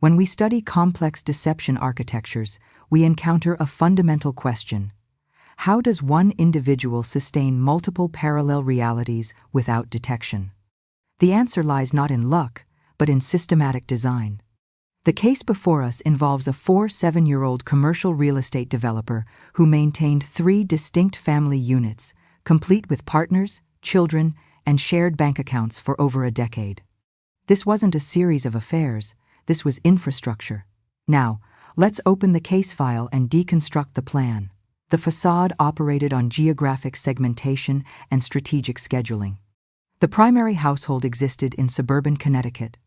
When we study complex deception architectures, we encounter a fundamental question. How does one individual sustain multiple parallel realities without detection? The answer lies not in luck, but in systematic design. The case before us involves a 47-year-old commercial real estate developer who maintained 3 distinct family units, complete with partners, children, and shared bank accounts for over a decade. This wasn't a series of affairs, this was infrastructure. Now, let's open the case file and deconstruct the plan. The facade operated on geographic segmentation and strategic scheduling. The primary household existed in suburban Connecticut,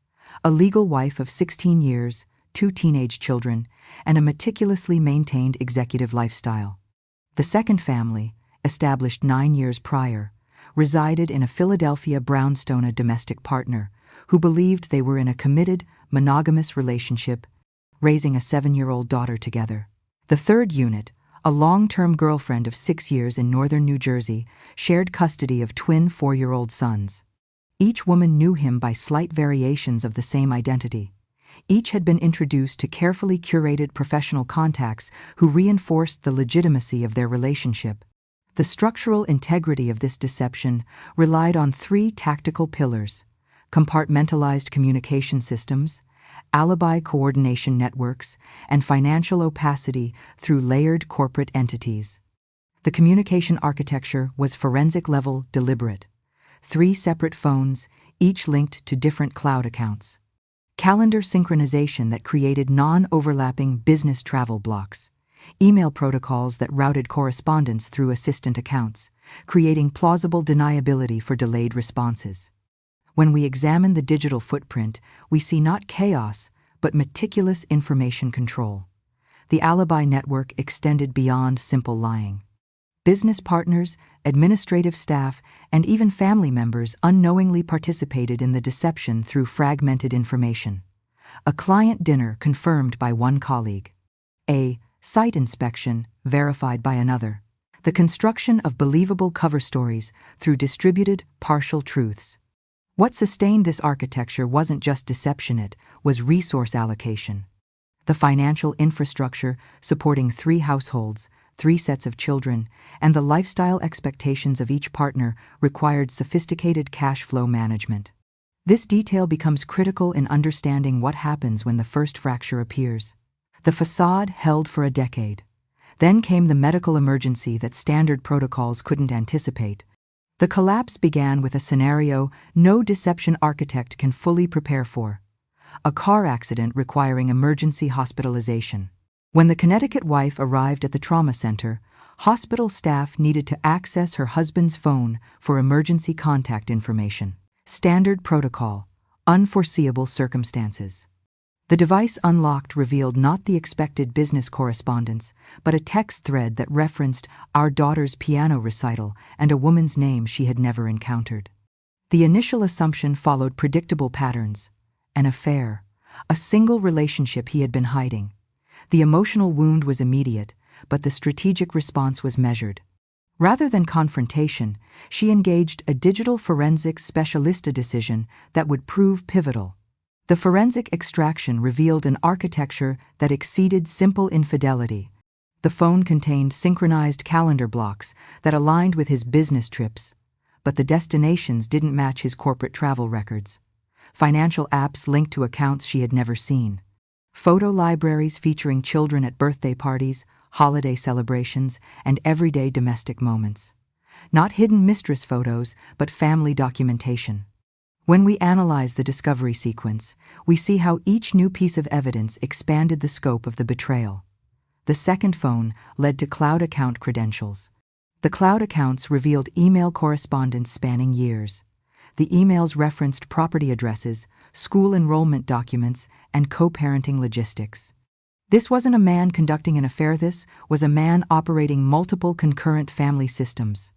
a legal wife of 16 years, 2 teenage children, and a meticulously maintained executive lifestyle. The second family, established 9 years prior, resided in a Philadelphia brownstone, a domestic partner, who believed they were in a committed, monogamous relationship, raising a 7-year-old daughter together. The third unit, a long-term girlfriend of 6 years in northern New Jersey, shared custody of twin 4-year-old sons. Each woman knew him by slight variations of the same identity. Each had been introduced to carefully curated professional contacts who reinforced the legitimacy of their relationship. The structural integrity of this deception relied on 3 tactical pillars: compartmentalized communication systems, alibi coordination networks, and financial opacity through layered corporate entities. The communication architecture was forensic-level deliberate. 3 separate phones, each linked to different cloud accounts. Calendar synchronization that created non-overlapping business travel blocks. Email protocols that routed correspondence through assistant accounts, creating plausible deniability for delayed responses. When we examine the digital footprint, we see not chaos, but meticulous information control. The alibi network extended beyond simple lying. Business partners, administrative staff, and even family members unknowingly participated in the deception through fragmented information. A client dinner confirmed by one colleague. A site inspection verified by another. The construction of believable cover stories through distributed, partial truths. What sustained this architecture wasn't just deception, it was resource allocation. The financial infrastructure supporting 3 households, 3 sets of children, and the lifestyle expectations of each partner required sophisticated cash flow management. This detail becomes critical in understanding what happens when the first fracture appears. The facade held for a decade. Then came the medical emergency that standard protocols couldn't anticipate. The collapse began with a scenario no deception architect can fully prepare for: a car accident requiring emergency hospitalization. When the Connecticut wife arrived at the trauma center, hospital staff needed to access her husband's phone for emergency contact information. Standard protocol, unforeseeable circumstances. The device unlocked revealed not the expected business correspondence, but a text thread that referenced our daughter's piano recital and a woman's name she had never encountered. The initial assumption followed predictable patterns: an affair, a single relationship he had been hiding. The emotional wound was immediate, but the strategic response was measured. Rather than confrontation, she engaged a digital forensics specialista decision that would prove pivotal. The forensic extraction revealed an architecture that exceeded simple infidelity. The phone contained synchronized calendar blocks that aligned with his business trips, but the destinations didn't match his corporate travel records. Financial apps linked to accounts she had never seen. Photo libraries featuring children at birthday parties, holiday celebrations, and everyday domestic moments. Not hidden mistress photos, but family documentation. When we analyze the discovery sequence, we see how each new piece of evidence expanded the scope of the betrayal. The second phone led to cloud account credentials. The cloud accounts revealed email correspondence spanning years. The emails referenced property addresses, school enrollment documents, and co-parenting logistics. This wasn't a man conducting an affair, this was a man operating multiple concurrent family systems.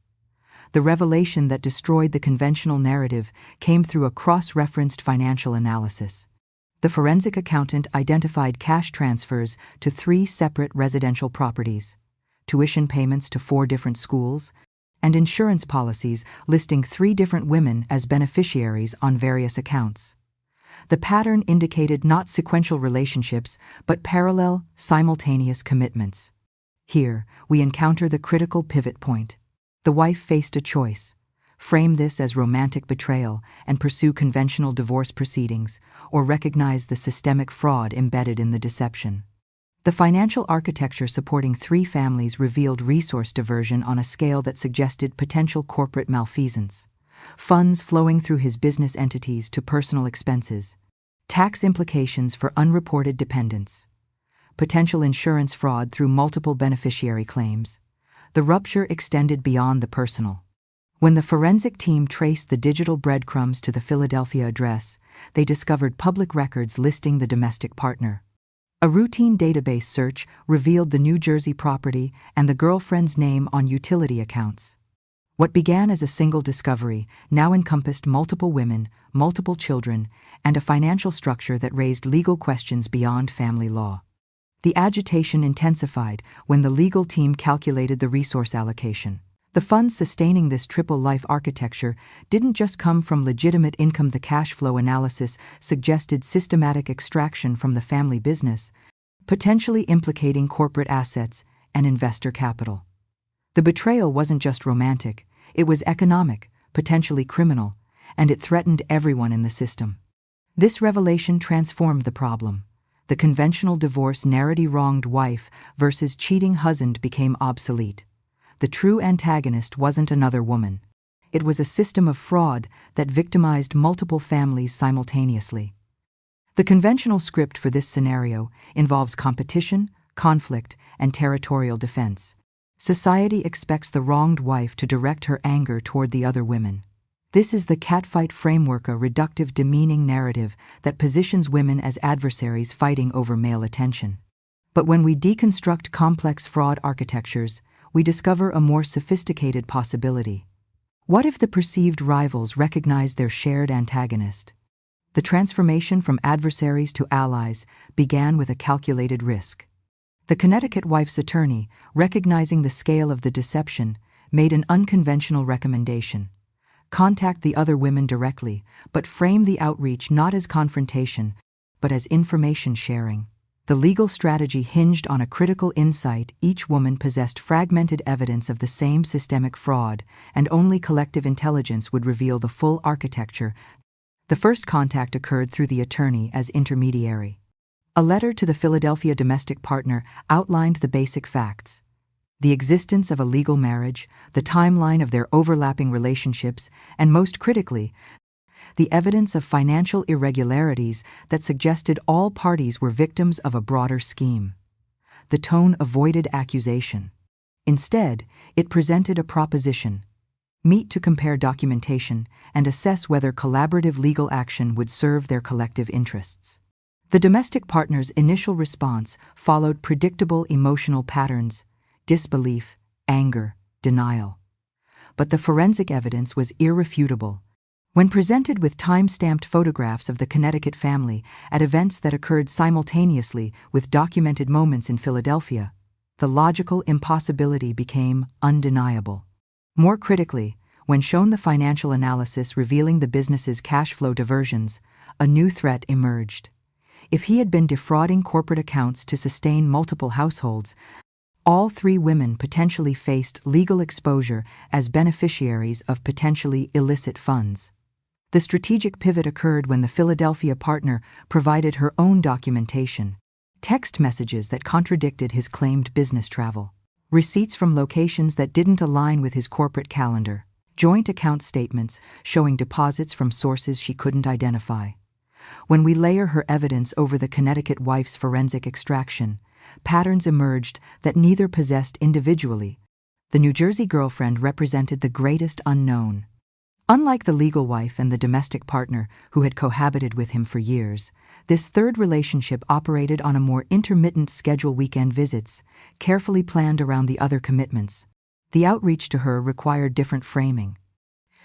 The revelation that destroyed the conventional narrative came through a cross-referenced financial analysis. The forensic accountant identified cash transfers to 3 separate residential properties, tuition payments to 4 different schools, and insurance policies listing 3 different women as beneficiaries on various accounts. The pattern indicated not sequential relationships, but parallel, simultaneous commitments. Here, we encounter the critical pivot point. The wife faced a choice: frame this as romantic betrayal and pursue conventional divorce proceedings, or recognize the systemic fraud embedded in the deception. The financial architecture supporting three families revealed resource diversion on a scale that suggested potential corporate malfeasance. Funds flowing through his business entities to personal expenses. Tax implications for unreported dependents. Potential insurance fraud through multiple beneficiary claims. The rupture extended beyond the personal. When the forensic team traced the digital breadcrumbs to the Philadelphia address, they discovered public records listing the domestic partner. A routine database search revealed the New Jersey property and the girlfriend's name on utility accounts. What began as a single discovery now encompassed multiple women, multiple children, and a financial structure that raised legal questions beyond family law. The agitation intensified when the legal team calculated the resource allocation. The funds sustaining this triple life architecture didn't just come from legitimate income. The cash flow analysis suggested systematic extraction from the family business, potentially implicating corporate assets and investor capital. The betrayal wasn't just romantic, it was economic, potentially criminal, and it threatened everyone in the system. This revelation transformed the problem. The conventional divorce narrative, wronged wife versus cheating husband, became obsolete. The true antagonist wasn't another woman. It was a system of fraud that victimized multiple families simultaneously. The conventional script for this scenario involves competition, conflict, and territorial defense. Society expects the wronged wife to direct her anger toward the other women. This is the catfight framework, a reductive, demeaning narrative that positions women as adversaries fighting over male attention. But when we deconstruct complex fraud architectures, we discover a more sophisticated possibility. What if the perceived rivals recognized their shared antagonist? The transformation from adversaries to allies began with a calculated risk. The Connecticut wife's attorney, recognizing the scale of the deception, made an unconventional recommendation. Contact the other women directly, but frame the outreach not as confrontation, but as information sharing. The legal strategy hinged on a critical insight: each woman possessed fragmented evidence of the same systemic fraud, and only collective intelligence would reveal the full architecture. The first contact occurred through the attorney as intermediary. A letter to the Philadelphia domestic partner outlined the basic facts: the existence of a legal marriage, the timeline of their overlapping relationships, and most critically, the evidence of financial irregularities that suggested all parties were victims of a broader scheme. The tone avoided accusation. Instead, it presented a proposition: meet to compare documentation and assess whether collaborative legal action would serve their collective interests. The domestic partner's initial response followed predictable emotional patterns: disbelief, anger, denial. But the forensic evidence was irrefutable. When presented with time-stamped photographs of the Connecticut family at events that occurred simultaneously with documented moments in Philadelphia, the logical impossibility became undeniable. More critically, when shown the financial analysis revealing the business's cash flow diversions, a new threat emerged. If he had been defrauding corporate accounts to sustain multiple households, all three women potentially faced legal exposure as beneficiaries of potentially illicit funds. The strategic pivot occurred when the Philadelphia partner provided her own documentation: text messages that contradicted his claimed business travel, receipts from locations that didn't align with his corporate calendar, joint account statements showing deposits from sources she couldn't identify. When we layer her evidence over the Connecticut wife's forensic extraction, patterns emerged that neither possessed individually. The New Jersey girlfriend represented the greatest unknown. Unlike the legal wife and the domestic partner who had cohabited with him for years, this third relationship operated on a more intermittent schedule: weekend visits, carefully planned around the other commitments. The outreach to her required different framing.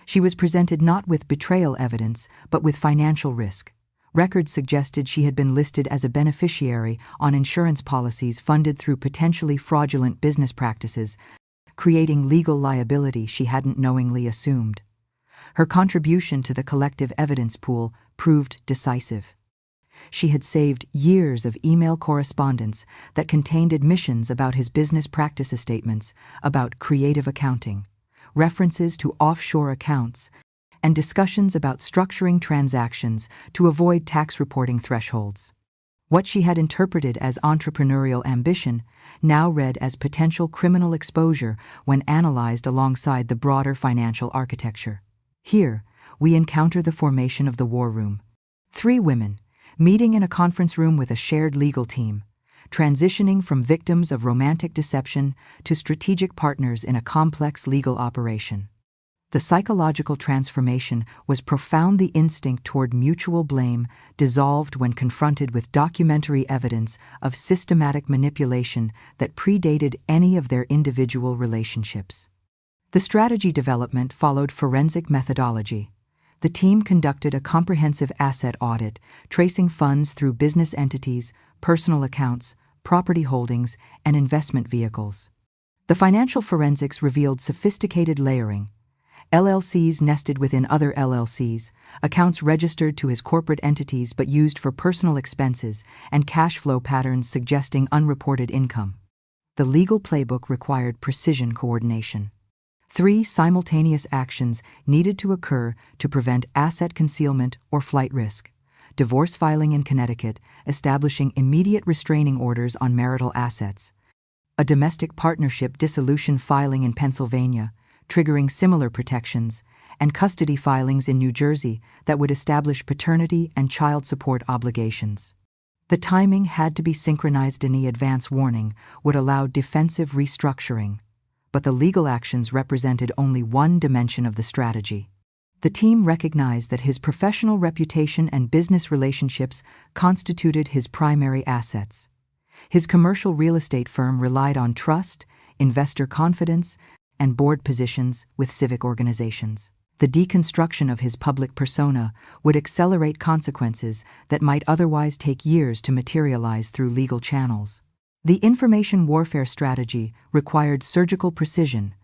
She was presented not with betrayal evidence, but with financial risk. Records suggested she had been listed as a beneficiary on insurance policies funded through potentially fraudulent business practices, creating legal liability she hadn't knowingly assumed. Her contribution to the collective evidence pool proved decisive. She had saved years of email correspondence that contained admissions about his business practice statements, about creative accounting, references to offshore accounts, and discussions about structuring transactions to avoid tax reporting thresholds. What she had interpreted as entrepreneurial ambition now read as potential criminal exposure when analyzed alongside the broader financial architecture. Here, we encounter the formation of the war room. 3 women, meeting in a conference room with a shared legal team, transitioning from victims of romantic deception to strategic partners in a complex legal operation. The psychological transformation was profound. The instinct toward mutual blame dissolved when confronted with documentary evidence of systematic manipulation that predated any of their individual relationships. The strategy development followed forensic methodology. The team conducted a comprehensive asset audit, tracing funds through business entities, personal accounts, property holdings, and investment vehicles. The financial forensics revealed sophisticated layering: LLCs nested within other LLCs, accounts registered to his corporate entities but used for personal expenses, and cash flow patterns suggesting unreported income. The legal playbook required precision coordination. 3 simultaneous actions needed to occur to prevent asset concealment or flight risk: divorce filing in Connecticut, establishing immediate restraining orders on marital assets; a domestic partnership dissolution filing in Pennsylvania, triggering similar protections; and custody filings in New Jersey that would establish paternity and child support obligations. The timing had to be synchronized. Any advance warning would allow defensive restructuring, but the legal actions represented only one dimension of the strategy. The team recognized that his professional reputation and business relationships constituted his primary assets. His commercial real estate firm relied on trust, investor confidence, and board positions with civic organizations. The deconstruction of his public persona would accelerate consequences that might otherwise take years to materialize through legal channels. The information warfare strategy required surgical precision.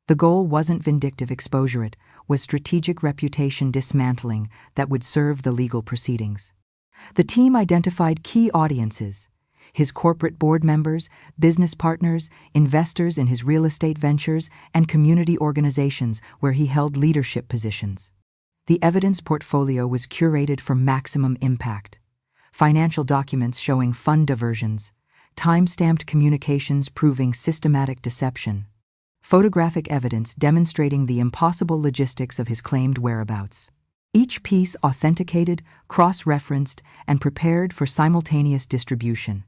The goal wasn't vindictive exposure, it was strategic reputation dismantling that would serve the legal proceedings. The team identified key audiences: his corporate board members, business partners, investors in his real estate ventures, and community organizations where he held leadership positions. The evidence portfolio was curated for maximum impact: financial documents showing fund diversions, time-stamped communications proving systematic deception, photographic evidence demonstrating the impossible logistics of his claimed whereabouts. Each piece authenticated, cross-referenced, and prepared for simultaneous distribution.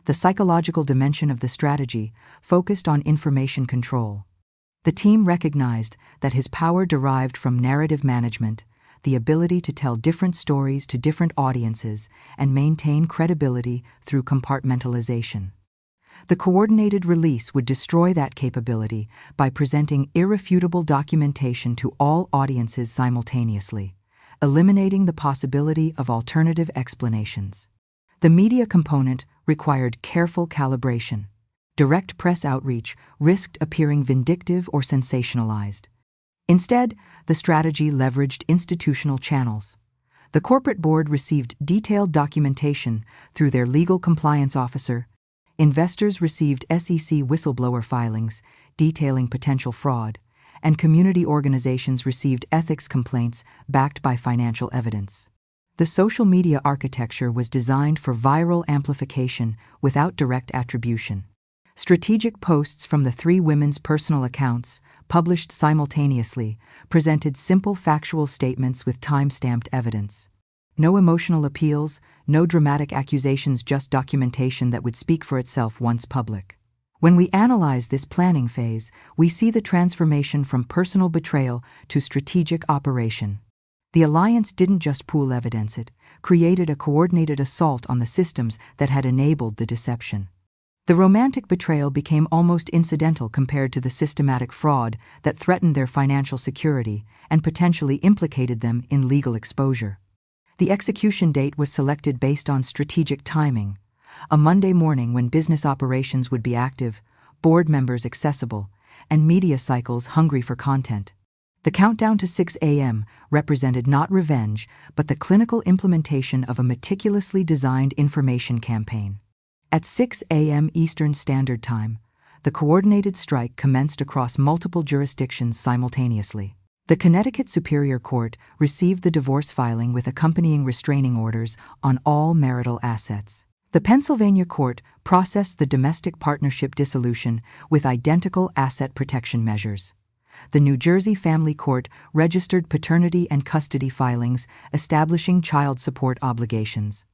The psychological dimension of the strategy focused on information control. The team recognized that his power derived from narrative management, the ability to tell different stories to different audiences and maintain credibility through compartmentalization. The coordinated release would destroy that capability by presenting irrefutable documentation to all audiences simultaneously, eliminating the possibility of alternative explanations. The media component required careful calibration. Direct press outreach risked appearing vindictive or sensationalized. Instead, the strategy leveraged institutional channels. The corporate board received detailed documentation through their legal compliance officer. Investors received SEC whistleblower filings detailing potential fraud, and community organizations received ethics complaints backed by financial evidence. The social media architecture was designed for viral amplification without direct attribution. Strategic posts from the 3 women's personal accounts, published simultaneously, presented simple factual statements with time-stamped evidence. No emotional appeals, no dramatic accusations, just documentation that would speak for itself once public. When we analyze this planning phase, we see the transformation from personal betrayal to strategic operation. The alliance didn't just pool evidence, it created a coordinated assault on the systems that had enabled the deception. The romantic betrayal became almost incidental compared to the systematic fraud that threatened their financial security and potentially implicated them in legal exposure. The execution date was selected based on strategic timing: a Monday morning when business operations would be active, board members accessible, and media cycles hungry for content. The countdown to 6 a.m. represented not revenge, but the clinical implementation of a meticulously designed information campaign. At 6 a.m. Eastern Standard Time, the coordinated strike commenced across multiple jurisdictions simultaneously. The Connecticut Superior Court received the divorce filing with accompanying restraining orders on all marital assets. The Pennsylvania Court processed the domestic partnership dissolution with identical asset protection measures. The New Jersey Family Court registered paternity and custody filings, establishing child support obligations.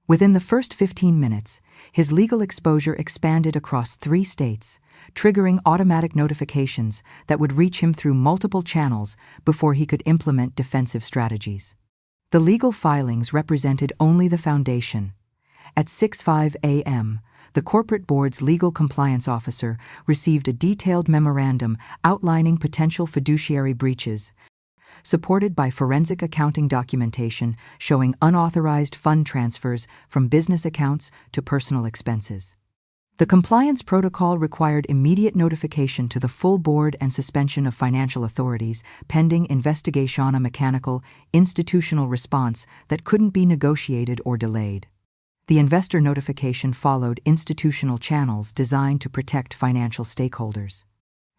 Within the first 15 minutes, his legal exposure expanded across 3 states, triggering automatic notifications that would reach him through multiple channels before he could implement defensive strategies. The legal filings represented only the foundation. At 6:05 a.m., the corporate board's legal compliance officer received a detailed memorandum outlining potential fiduciary breaches, supported by forensic accounting documentation showing unauthorized fund transfers from business accounts to personal expenses. The compliance protocol required immediate notification to the full board and suspension of financial authorities pending investigation, a mechanical, institutional response that couldn't be negotiated or delayed. The investor notification followed institutional channels designed to protect financial stakeholders.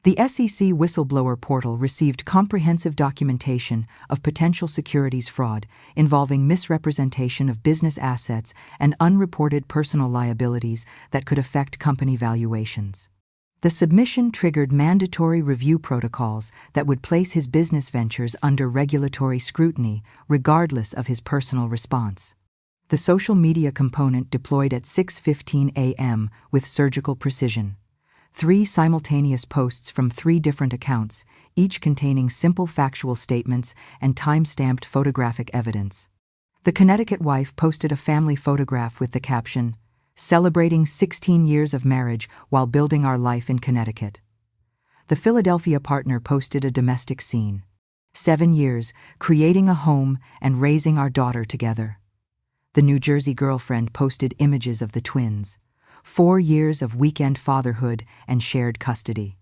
The SEC whistleblower portal received comprehensive documentation of potential securities fraud involving misrepresentation of business assets and unreported personal liabilities that could affect company valuations. The submission triggered mandatory review protocols that would place his business ventures under regulatory scrutiny, regardless of his personal response. The social media component deployed at 6:15 a.m. with surgical precision. 3 simultaneous posts from 3 different accounts, each containing simple factual statements and time-stamped photographic evidence. The Connecticut wife posted a family photograph with the caption, "Celebrating 16 years of marriage while building our life in Connecticut." The Philadelphia partner posted a domestic scene. 7 years, creating a home and raising our daughter together. The New Jersey girlfriend posted images of the twins. 4 years of weekend fatherhood and shared custody.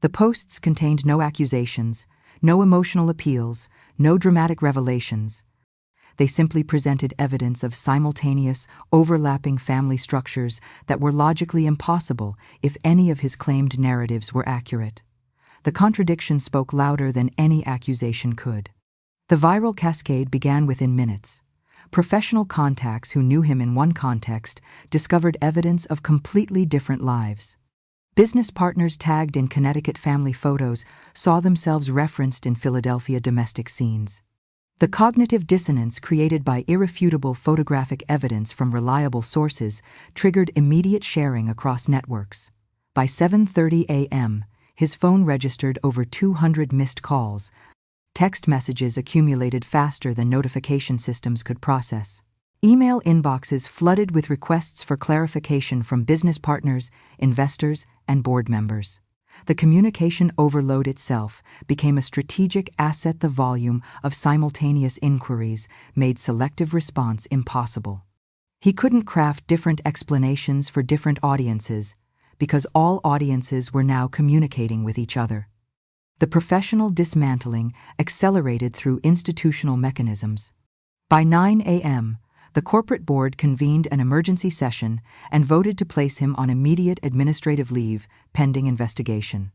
The posts contained no accusations, no emotional appeals, no dramatic revelations. They simply presented evidence of simultaneous, overlapping family structures that were logically impossible if any of his claimed narratives were accurate. The contradiction spoke louder than any accusation could. The viral cascade began within minutes. Professional contacts who knew him in one context discovered evidence of completely different lives. Business partners tagged in Connecticut family photos saw themselves referenced in Philadelphia domestic scenes. The cognitive dissonance created by irrefutable photographic evidence from reliable sources triggered immediate sharing across networks. By 7:30 a.m., his phone registered over 200 missed calls. Text messages accumulated faster than notification systems could process. Email inboxes flooded with requests for clarification from business partners, investors, and board members. The communication overload itself became a strategic asset. The volume of simultaneous inquiries made selective response impossible. He couldn't craft different explanations for different audiences because all audiences were now communicating with each other. The professional dismantling accelerated through institutional mechanisms. By 9 a.m., the corporate board convened an emergency session and voted to place him on immediate administrative leave pending investigation.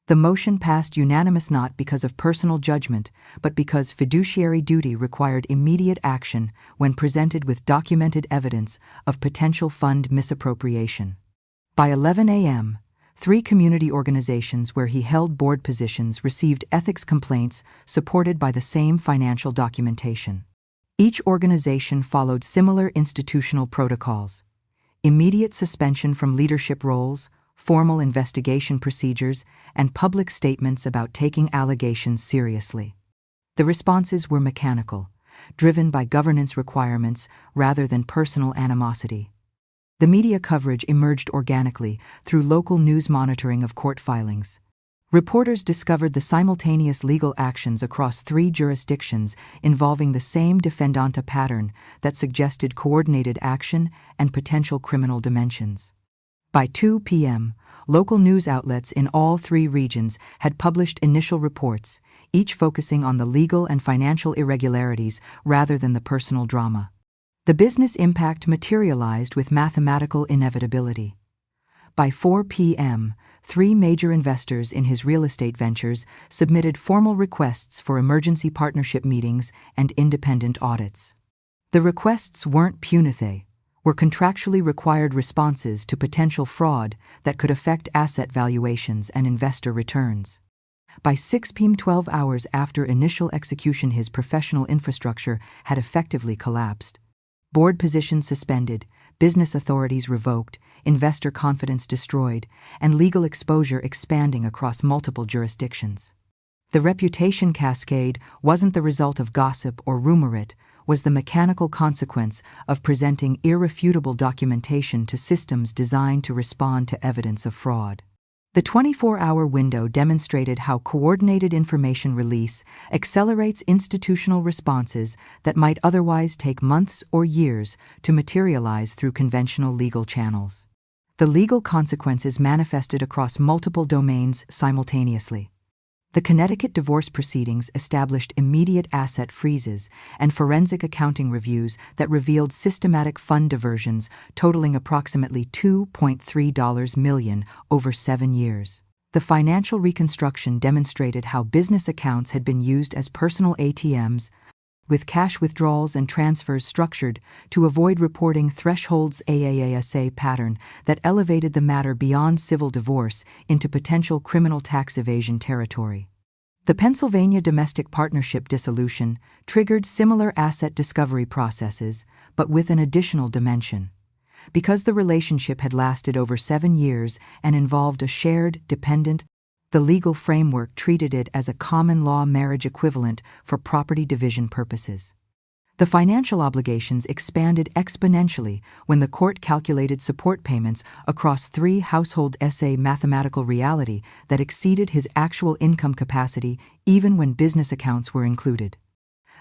The motion passed unanimous not because of personal judgment, but because fiduciary duty required immediate action when presented with documented evidence of potential fund misappropriation. By 11 a.m., 3 community organizations where he held board positions received ethics complaints supported by the same financial documentation. Each organization followed similar institutional protocols: immediate suspension from leadership roles, formal investigation procedures, and public statements about taking allegations seriously. The responses were mechanical, driven by governance requirements rather than personal animosity. The media coverage emerged organically through local news monitoring of court filings. Reporters discovered the simultaneous legal actions across 3 jurisdictions involving the same defendanta pattern that suggested coordinated action and potential criminal dimensions. By 2 p.m., local news outlets in all three regions had published initial reports, each focusing on the legal and financial irregularities rather than the personal drama. The business impact materialized with mathematical inevitability. By 4 p.m., three major investors in his real estate ventures submitted formal requests for emergency partnership meetings and independent audits. The requests weren't punitive, were contractually required responses to potential fraud that could affect asset valuations and investor returns. By 6 p.m., 12 hours after initial execution, his professional infrastructure had effectively collapsed. Board positions suspended, business authorities revoked, investor confidence destroyed, and legal exposure expanding across multiple jurisdictions. The reputation cascade wasn't the result of gossip or rumor, it was the mechanical consequence of presenting irrefutable documentation to systems designed to respond to evidence of fraud. The 24-hour window demonstrated how coordinated information release accelerates institutional responses that might otherwise take months or years to materialize through conventional legal channels. The legal consequences manifested across multiple domains simultaneously. The Connecticut divorce proceedings established immediate asset freezes and forensic accounting reviews that revealed systematic fund diversions totaling approximately $2.3 million over 7 years. The financial reconstruction demonstrated how business accounts had been used as personal ATMs, with cash withdrawals and transfers structured to avoid reporting thresholds, AASA pattern that elevated the matter beyond civil divorce into potential criminal tax evasion territory. The Pennsylvania domestic partnership dissolution triggered similar asset discovery processes, but with an additional dimension. Because the relationship had lasted over 7 years and involved a shared, dependent, the legal framework treated it as a common law marriage equivalent for property division purposes. The financial obligations expanded exponentially when the court calculated support payments across 3 households, a mathematical reality that exceeded his actual income capacity even when business accounts were included.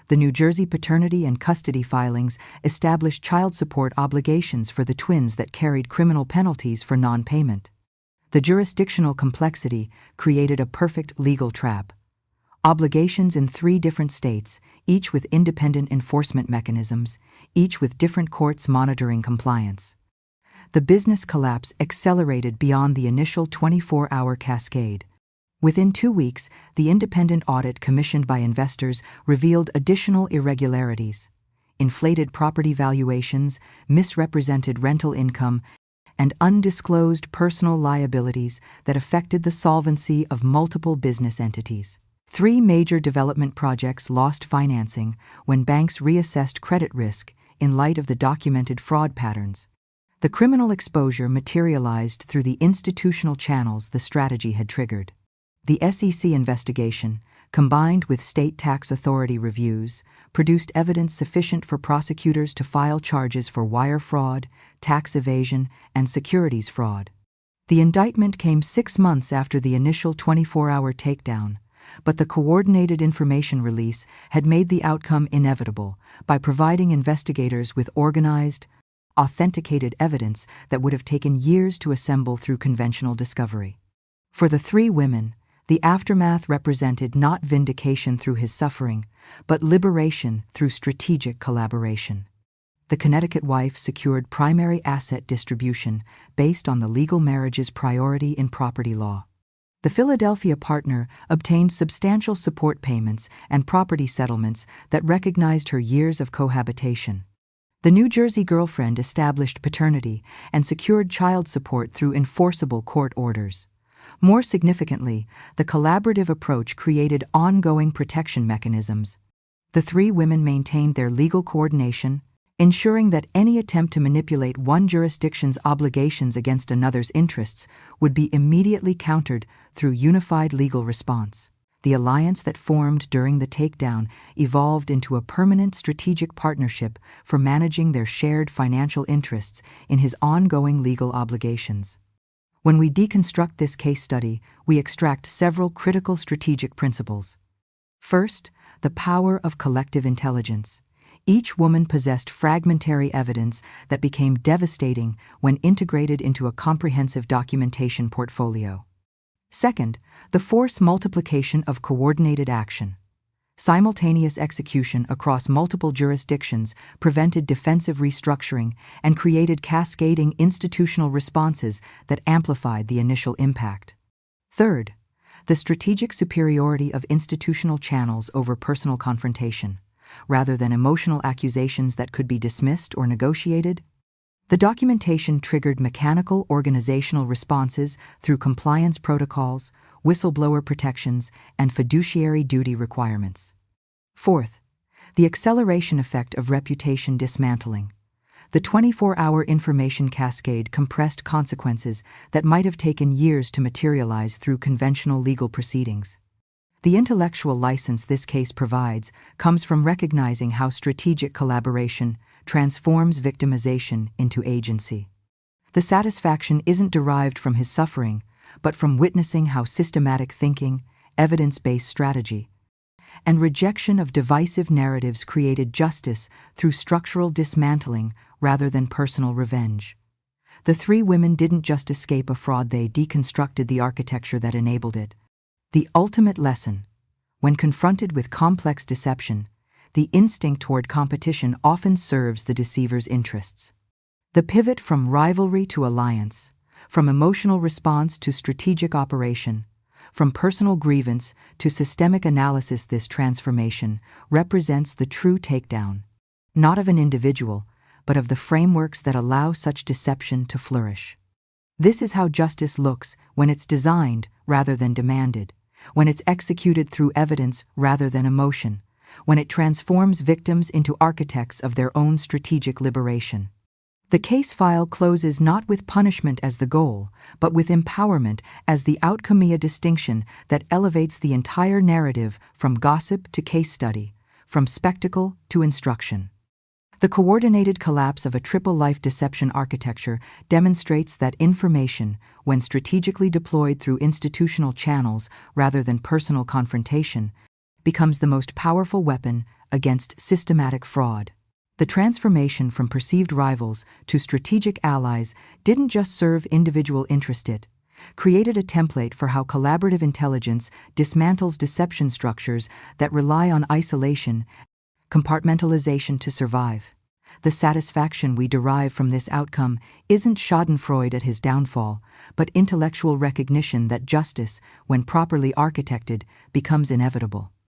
The New Jersey paternity and custody filings established child support obligations for the twins that carried criminal penalties for non-payment. The jurisdictional complexity created a perfect legal trap. Obligations in 3 different states, each with independent enforcement mechanisms, each with different courts monitoring compliance. The business collapse accelerated beyond the initial 24-hour cascade. Within 2 weeks, the independent audit commissioned by investors revealed additional irregularities: inflated property valuations, misrepresented rental income, and undisclosed personal liabilities that affected the solvency of multiple business entities. 3 major development projects lost financing when banks reassessed credit risk in light of the documented fraud patterns. The criminal exposure materialized through the institutional channels the strategy had triggered. The SEC investigation, combined with state tax authority reviews, produced evidence sufficient for prosecutors to file charges for wire fraud, tax evasion, and securities fraud. The indictment came 6 months after the initial 24-hour takedown, but the coordinated information release had made the outcome inevitable by providing investigators with organized, authenticated evidence that would have taken years to assemble through conventional discovery. For the 3 women, the aftermath represented not vindication through his suffering, but liberation through strategic collaboration. The Connecticut wife secured primary asset distribution based on the legal marriage's priority in property law. The Philadelphia partner obtained substantial support payments and property settlements that recognized her years of cohabitation. The New Jersey girlfriend established paternity and secured child support through enforceable court orders. More significantly, the collaborative approach created ongoing protection mechanisms. The 3 women maintained their legal coordination, ensuring that any attempt to manipulate one jurisdiction's obligations against another's interests would be immediately countered through unified legal response. The alliance that formed during the takedown evolved into a permanent strategic partnership for managing their shared financial interests in his ongoing legal obligations. When we deconstruct this case study, we extract several critical strategic principles. First, the power of collective intelligence. Each woman possessed fragmentary evidence that became devastating when integrated into a comprehensive documentation portfolio. Second, the force multiplication of coordinated action. Simultaneous execution across multiple jurisdictions prevented defensive restructuring and created cascading institutional responses that amplified the initial impact. Third, the strategic superiority of institutional channels over personal confrontation, rather than emotional accusations that could be dismissed or negotiated. The documentation triggered mechanical organizational responses through compliance protocols, whistleblower protections, and fiduciary duty requirements. Fourth, the acceleration effect of reputation dismantling. The 24-hour information cascade compressed consequences that might have taken years to materialize through conventional legal proceedings. The intellectual license this case provides comes from recognizing how strategic collaboration transforms victimization into agency. The satisfaction isn't derived from his suffering, but from witnessing how systematic thinking, evidence-based strategy, and rejection of divisive narratives created justice through structural dismantling rather than personal revenge. The three women didn't just escape a fraud, they deconstructed the architecture that enabled it. The ultimate lesson: when confronted with complex deception, the instinct toward competition often serves the deceiver's interests. The pivot from rivalry to alliance, from emotional response to strategic operation, from personal grievance to systemic analysis, this transformation represents the true takedown, not of an individual, but of the frameworks that allow such deception to flourish. This is how justice looks when it's designed rather than demanded, when it's executed through evidence rather than emotion, when it transforms victims into architects of their own strategic liberation. The case file closes not with punishment as the goal, but with empowerment as the outcome, a distinction that elevates the entire narrative from gossip to case study, from spectacle to instruction. The coordinated collapse of a triple-life deception architecture demonstrates that information, when strategically deployed through institutional channels rather than personal confrontation, becomes the most powerful weapon against systematic fraud. The transformation from perceived rivals to strategic allies didn't just serve individual interest, it created a template for how collaborative intelligence dismantles deception structures that rely on isolation, compartmentalization to survive. The satisfaction we derive from this outcome isn't schadenfreude at his downfall, but intellectual recognition that justice, when properly architected, becomes inevitable.